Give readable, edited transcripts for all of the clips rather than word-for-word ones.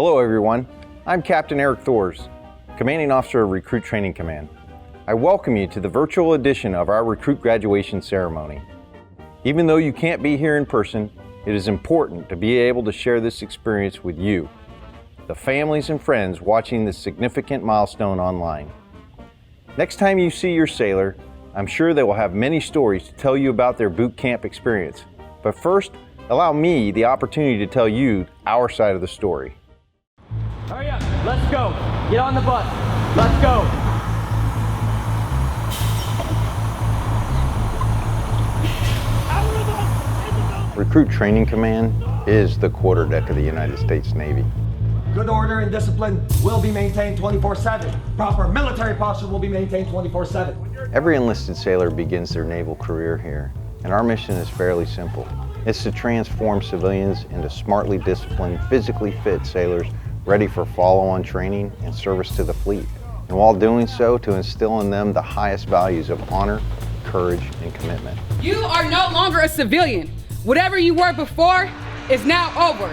Hello everyone, I'm Captain Eric Thors, Commanding Officer of Recruit Training Command. I welcome you to the virtual edition of our recruit graduation ceremony. Even though you can't be here in person, it is important to be able to share this experience with you, the families and friends watching this significant milestone online. Next time you see your sailor, I'm sure they will have many stories to tell you about their boot camp experience. But first, allow me the opportunity to tell you our side of the story. Hurry up, let's go. Get on the bus, let's go. Recruit Training Command is the quarterdeck of the United States Navy. Good order and discipline will be maintained 24/7. Proper military posture will be maintained 24/7. Every enlisted sailor begins their naval career here, and our mission is fairly simple. It's to transform civilians into smartly disciplined, physically fit sailors ready for follow-on training and service to the fleet. And while doing so, to instill in them the highest values of honor, courage, and commitment. You are no longer a civilian. Whatever you were before is now over.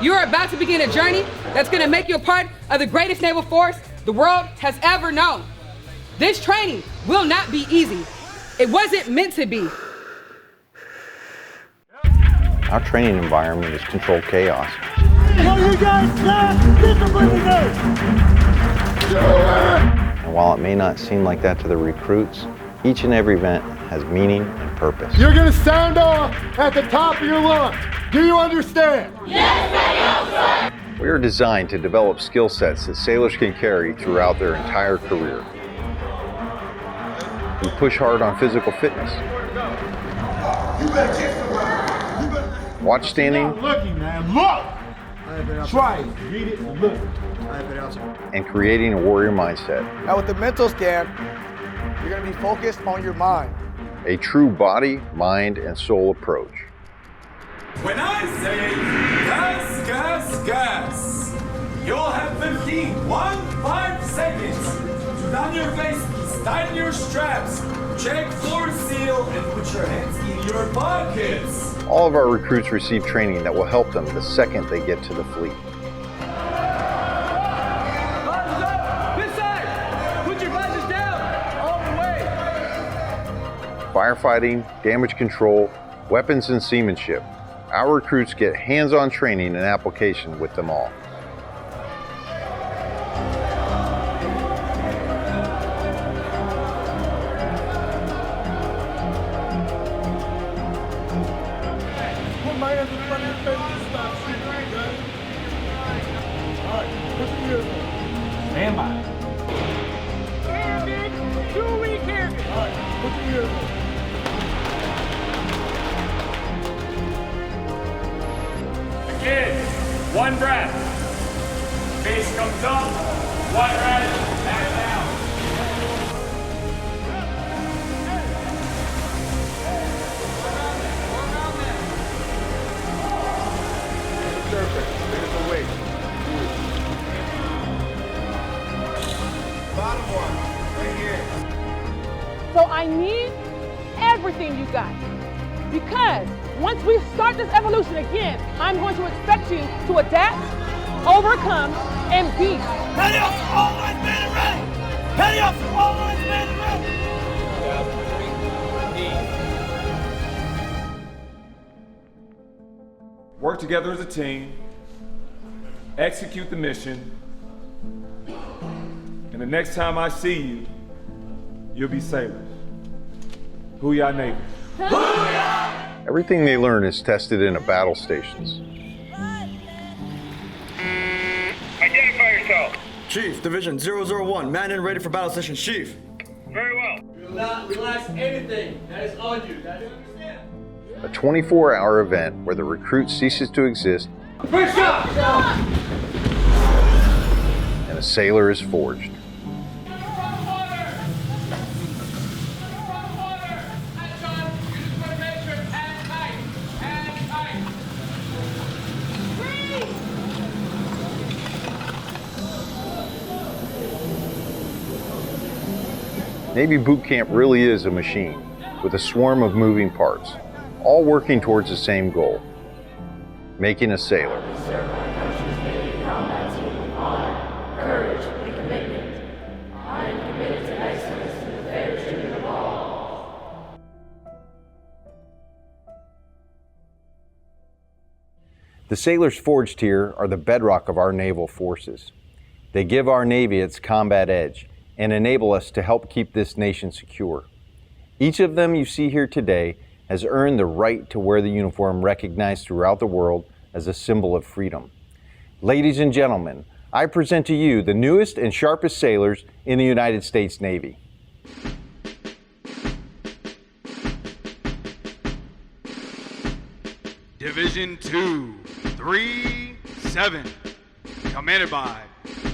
You are about to begin a journey that's going to make you a part of the greatest naval force the world has ever known. This training will not be easy. It wasn't meant to be. Our training environment is controlled chaos. You guys not discipline today. And while it may not seem like that to the recruits, each and every event has meaning and purpose. You're gonna sound off at the top of your lungs. Do you understand? Yes, we are designed to develop skill sets that sailors can carry throughout their entire career. We push hard on physical fitness. Watch standing. Stop looking, man. Look! Try it. Read it and look. And creating a warrior mindset. Now with the mental scan, you're going to be focused on your mind. A true body, mind, and soul approach. When I say gas, gas, gas, you'll have 5 seconds to down your face, tighten your straps, check floor seal, and put your hands in your pockets. All of our recruits receive training that will help them the second they get to the fleet. Firefighting, damage control, weapons and seamanship. Our recruits get hands-on training and application with them all. Put my hands in front of your face and stop shooting, okay? All right, put your ears on. Stand by. Canvas, 2-week canvas. All right, put your ears on. Again, one breath. Face comes up, one breath, back down. Bottom one, right here. So I need everything you got. Because once we start this evolution again, I'm going to expect you to adapt, overcome, and beat. Ready up, all lines man and ready. Ready up, all lines man and ready. Work together as a team, execute the mission, and the next time I see you, you'll be sailors. Hoo-yah Navy. Everything they learn is tested in a battle stations. Identify yourself. Chief, Division 001, man and ready for battle session, Chief. Very well. Do not relax anything that is on you. Guys, understand? A 24-hour event where the recruit ceases to exist First shot! and a sailor is forged. Navy boot camp really is a machine with a swarm of moving parts, all working towards the same goal, making a sailor. The sailors forged here are the bedrock of our naval forces. They give our Navy its combat edge and enable us to help keep this nation secure. Each of them you see here today has earned the right to wear the uniform recognized throughout the world as a symbol of freedom. Ladies and gentlemen, I present to you the newest and sharpest sailors in the United States Navy. Division 2, 3, 7, commanded by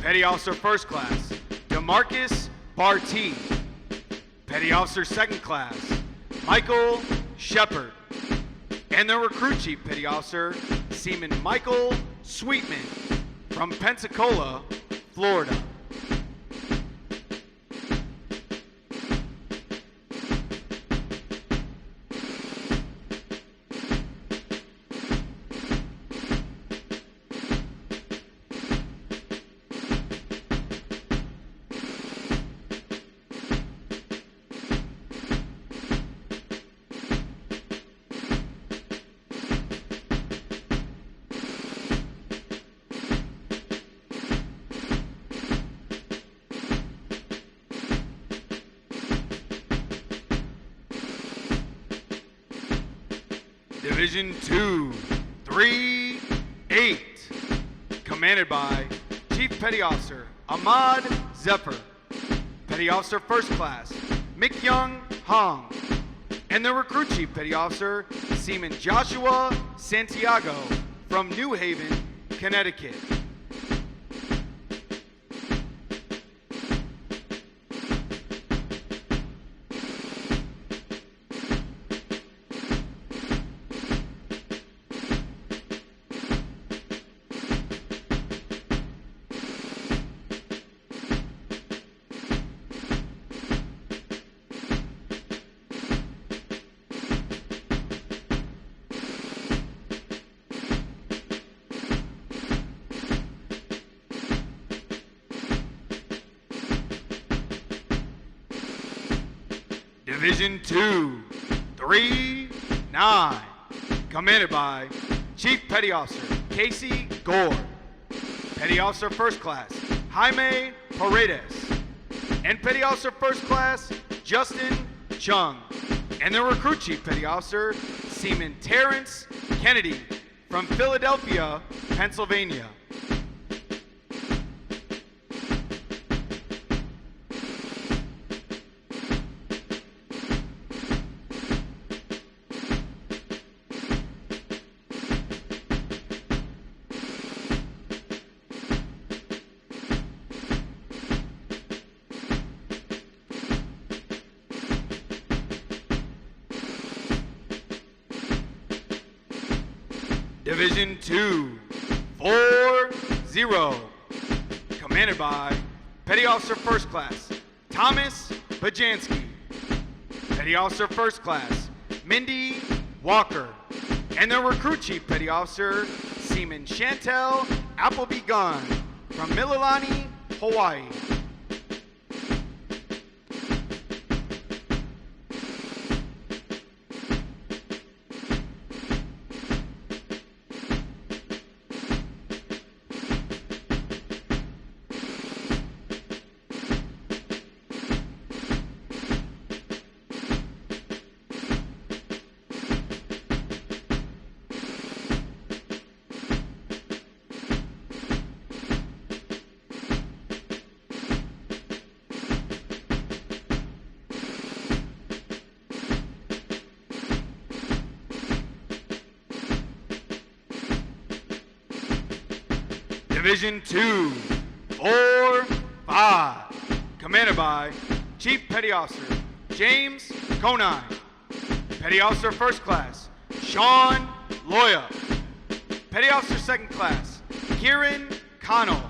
Petty Officer First Class DeMarcus Bartee, Petty Officer Second Class Michael Shepard, and the Recruit Chief Petty Officer Seaman Michael Sweetman from Pensacola, Florida. Division 2, 3, 8, commanded by Chief Petty Officer Ahmad Zephyr, Petty Officer First Class Mikyung Hong, and the Recruit Chief Petty Officer Seaman Joshua Santiago from New Haven, Connecticut. Division 2, 3, 9, commanded by Chief Petty Officer Casey Gore, Petty Officer First Class Jaime Paredes, and Petty Officer First Class Justin Chung, and the Recruit Chief Petty Officer Seaman Terrence Kennedy from Philadelphia, Pennsylvania. Division 2, 4, 0, commanded by Petty Officer First Class Thomas Bajanski, Petty Officer First Class Mindy Walker, and the Recruit Chief Petty Officer Seaman Chantel Appleby Gunn from Mililani, Hawaii. Division 2, 4, 5, commanded by Chief Petty Officer James Conine, Petty Officer First Class Sean Loya, Petty Officer Second Class Kieran Connell,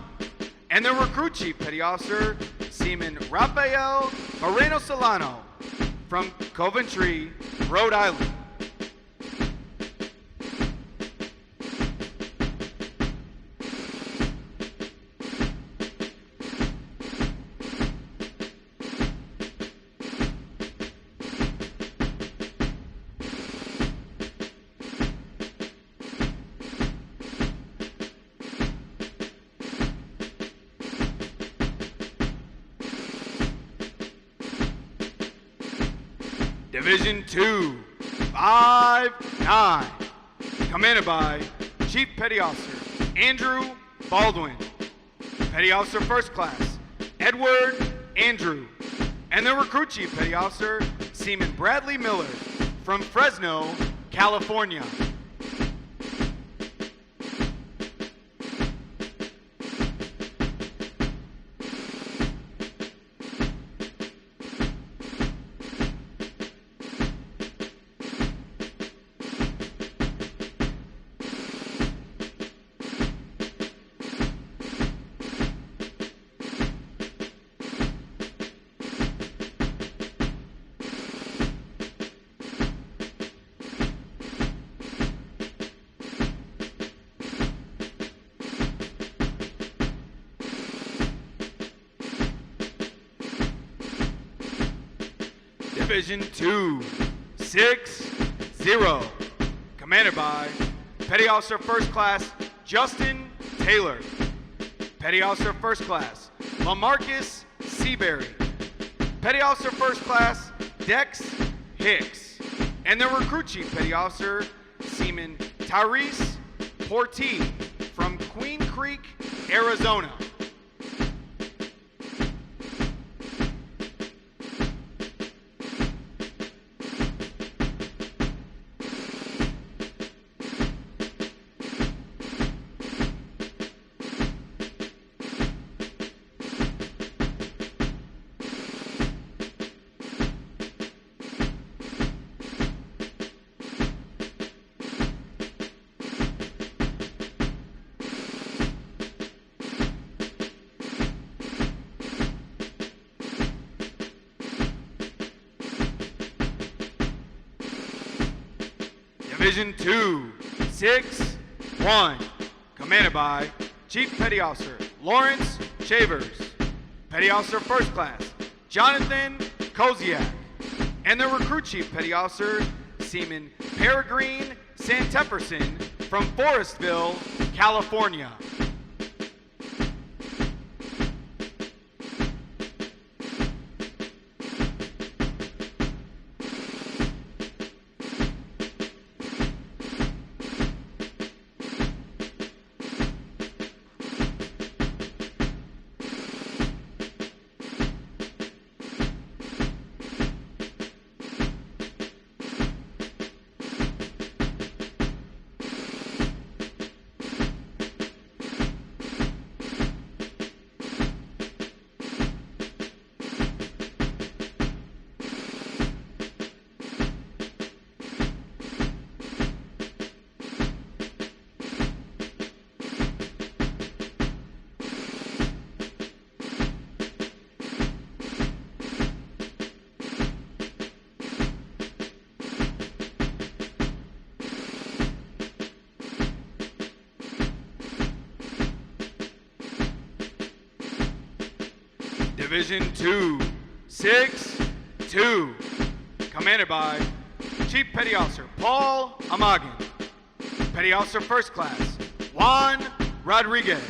and the Recruit Chief Petty Officer Seaman Rafael Moreno Solano from Coventry, Rhode Island. Division 2, 5-9, commanded by Chief Petty Officer Andrew Baldwin, Petty Officer First Class Edward Andrew, and the Recruit Chief Petty Officer Seaman Bradley Miller from Fresno, California. Division 2, 6-0, commanded by Petty Officer First Class Justin Taylor, Petty Officer First Class LaMarcus Seabury, Petty Officer First Class Dex Hicks, and the Recruit Chief Petty Officer Seaman Tyrese Portee from Queen Creek, Arizona. Division 2, 6-1, commanded by Chief Petty Officer Lawrence Chavers, Petty Officer First Class Jonathan Koziak, and the Recruit Chief Petty Officer Seaman Peregrine Santepperson from Forestville, California. Division 2, 6-2, commanded by Chief Petty Officer Paul Amagan, Petty Officer First Class Juan Rodriguez,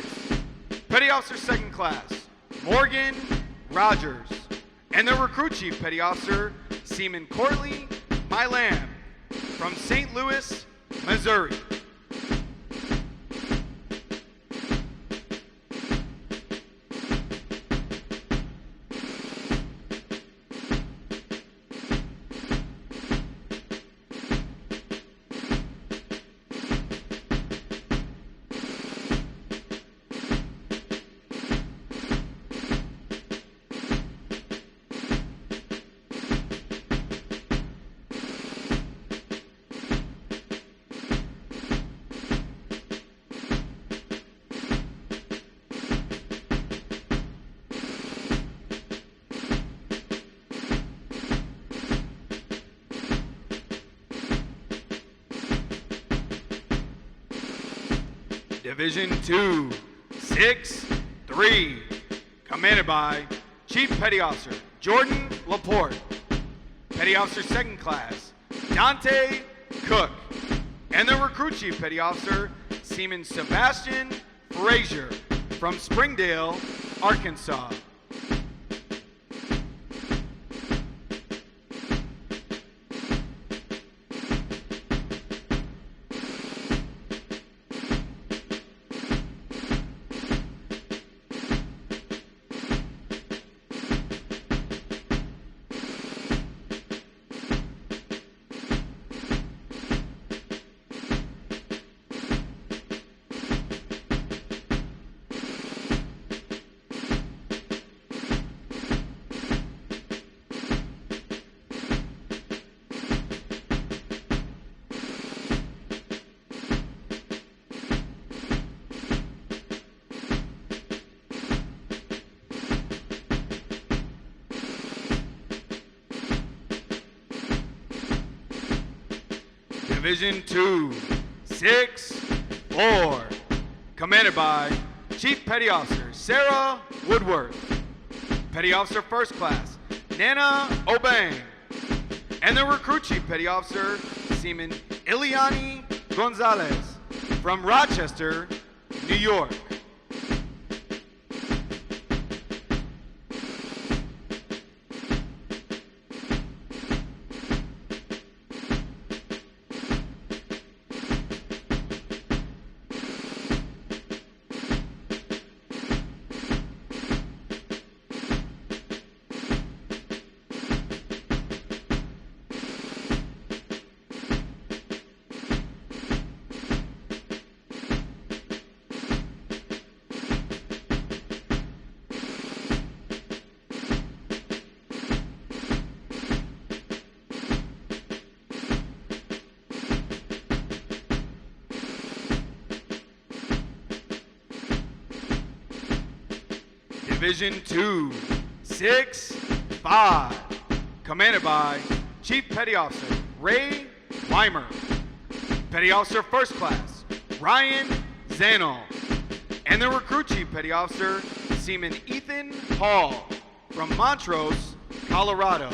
Petty Officer Second Class Morgan Rogers, and the Recruit Chief Petty Officer Seaman Corley Milam from St. Louis, Missouri. Division 2, 6-3, commanded by Chief Petty Officer Jordan Laporte, Petty Officer Second Class Dante Cook, and the Recruit Chief Petty Officer Seaman Sebastian Frazier from Springdale, Arkansas. Division 2, 6-4, commanded by Chief Petty Officer Sarah Woodworth, Petty Officer First Class Nana Obang, and the Recruit Chief Petty Officer Seaman Ileani Gonzalez from Rochester, New York. Division 2, 6-5, commanded by Chief Petty Officer Ray Weimer, Petty Officer First Class Ryan Zanol, and the Recruit Chief Petty Officer Seaman Ethan Hall from Montrose, Colorado.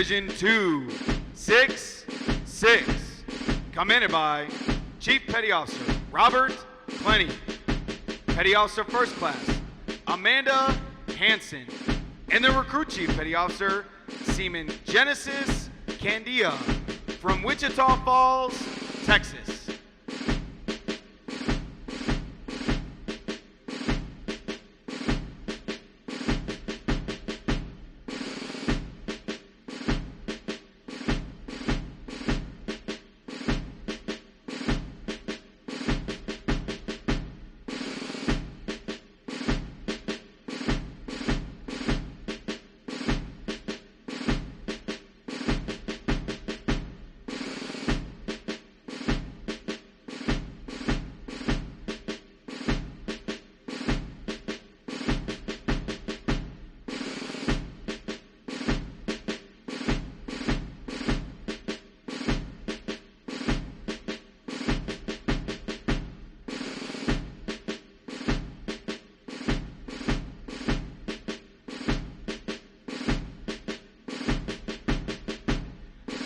Division 2, 6-6, commanded by Chief Petty Officer Robert Plenty, Petty Officer First Class Amanda Hanson, and the Recruit Chief Petty Officer Seaman Genesis Candia from Wichita Falls, Texas.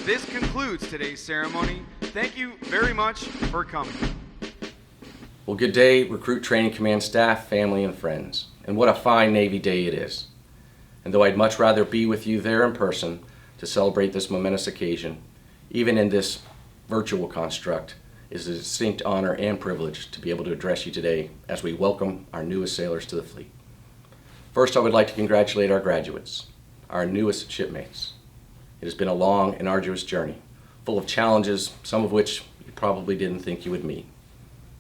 This concludes today's ceremony. Thank you very much for coming. Well, good day, Recruit Training Command staff, family, and friends. And what a fine Navy day it is. And though I'd much rather be with you there in person to celebrate this momentous occasion, even in this virtual construct, it is a distinct honor and privilege to be able to address you today as we welcome our newest sailors to the fleet. First, I would like to congratulate our graduates, our newest shipmates. It has been a long and arduous journey, full of challenges, some of which you probably didn't think you would meet.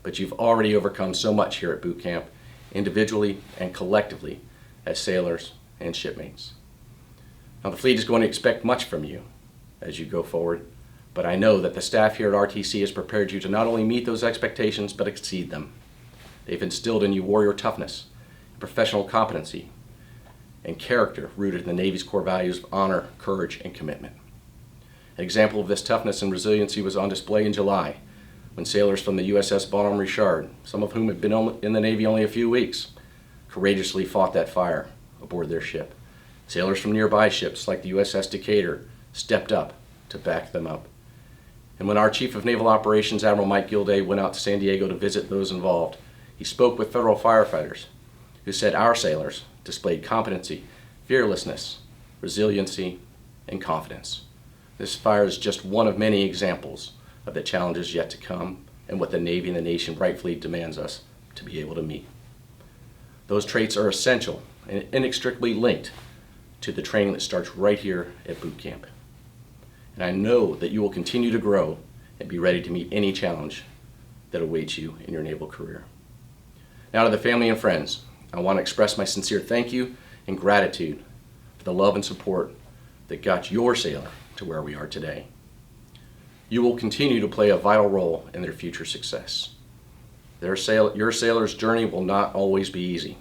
But you've already overcome so much here at boot camp, individually and collectively, as sailors and shipmates. Now, the fleet is going to expect much from you as you go forward, but I know that the staff here at RTC has prepared you to not only meet those expectations, but exceed them. They've instilled in you warrior toughness, professional competency, and character rooted in the Navy's core values of honor, courage, and commitment. An example of this toughness and resiliency was on display in July when sailors from the USS Bonhomme Richard, some of whom had been in the Navy only a few weeks, courageously fought that fire aboard their ship. Sailors from nearby ships like the USS Decatur stepped up to back them up. And when our Chief of Naval Operations, Admiral Mike Gilday, went out to San Diego to visit those involved, he spoke with federal firefighters who said our sailors displayed competency, fearlessness, resiliency, and confidence. This fire is just one of many examples of the challenges yet to come and what the Navy and the nation rightfully demands us to be able to meet. Those traits are essential and inextricably linked to the training that starts right here at boot camp. And I know that you will continue to grow and be ready to meet any challenge that awaits you in your naval career. Now to the family and friends, I want to express my sincere thank you and gratitude for the love and support that got your sailor to where we are today. You will continue to play a vital role in their future success. Your sailor's journey will not always be easy,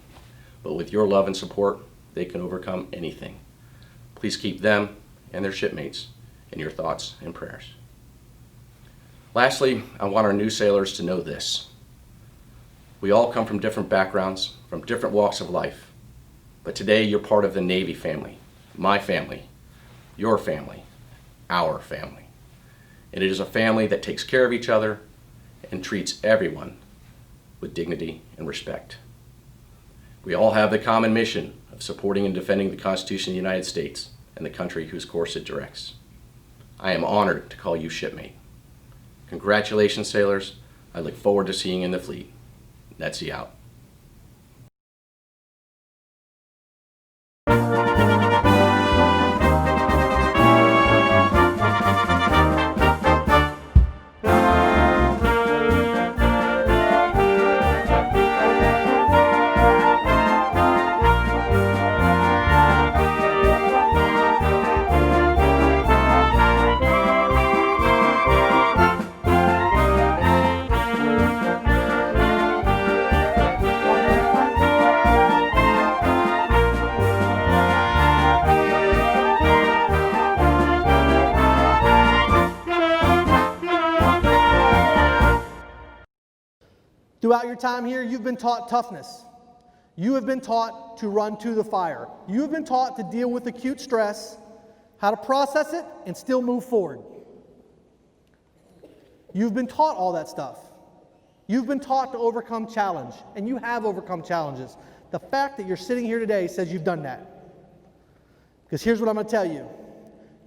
but with your love and support, they can overcome anything. Please keep them and their shipmates in your thoughts and prayers. Lastly, I want our new sailors to know this. We all come from different backgrounds, from different walks of life, but today you're part of the Navy family, my family, your family, our family. And it is a family that takes care of each other and treats everyone with dignity and respect. We all have the common mission of supporting and defending the Constitution of the United States and the country whose course it directs. I am honored to call you shipmate. Congratulations, sailors. I look forward to seeing you in the fleet. Netsy out. Throughout your time here, you've been taught toughness. You have been taught to run to the fire. You have been taught to deal with acute stress, how to process it, and still move forward. You've been taught all that stuff. You've been taught to overcome challenge, and you have overcome challenges. The fact that you're sitting here today says you've done that. Because here's what I'm going to tell you.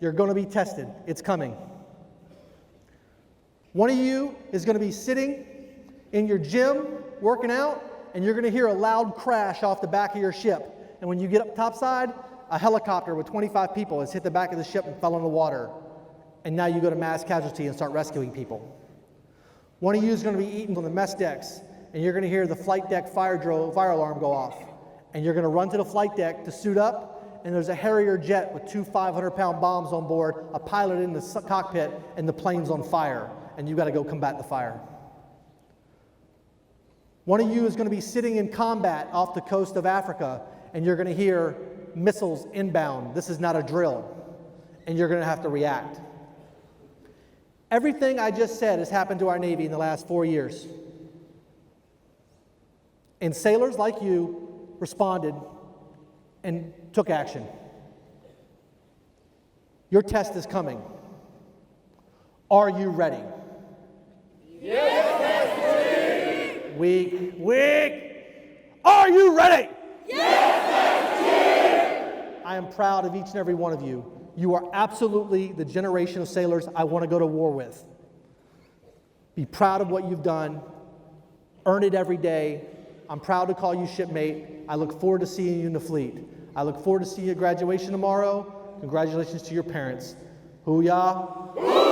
You're going to be tested. It's coming. One of you is going to be sitting in your gym, working out, and you're going to hear a loud crash off the back of your ship. And when you get up topside, a helicopter with 25 people has hit the back of the ship and fell in the water. And now you go to mass casualty and start rescuing people. One of you is going to be eaten on the mess decks, and you're going to hear the flight deck fire alarm go off. And you're going to run to the flight deck to suit up, and there's a Harrier jet with 2 500-pound bombs on board, a pilot in the cockpit, and the plane's on fire. And you've got to go combat the fire. One of you is going to be sitting in combat off the coast of Africa, and you're going to hear missiles inbound. This is not a drill, and you're going to have to react. Everything I just said has happened to our Navy in the last 4 years. And sailors like you responded and took action. Your test is coming. Are you ready? Yes, Weak. Are you ready? Yes, I am proud of each and every one of you. You are absolutely the generation of sailors I want to go to war with. Be proud of what you've done. Earn it every day. I'm proud to call you shipmate. I look forward to seeing you in the fleet. I look forward to seeing you at graduation tomorrow. Congratulations to your parents. Hoo-yah.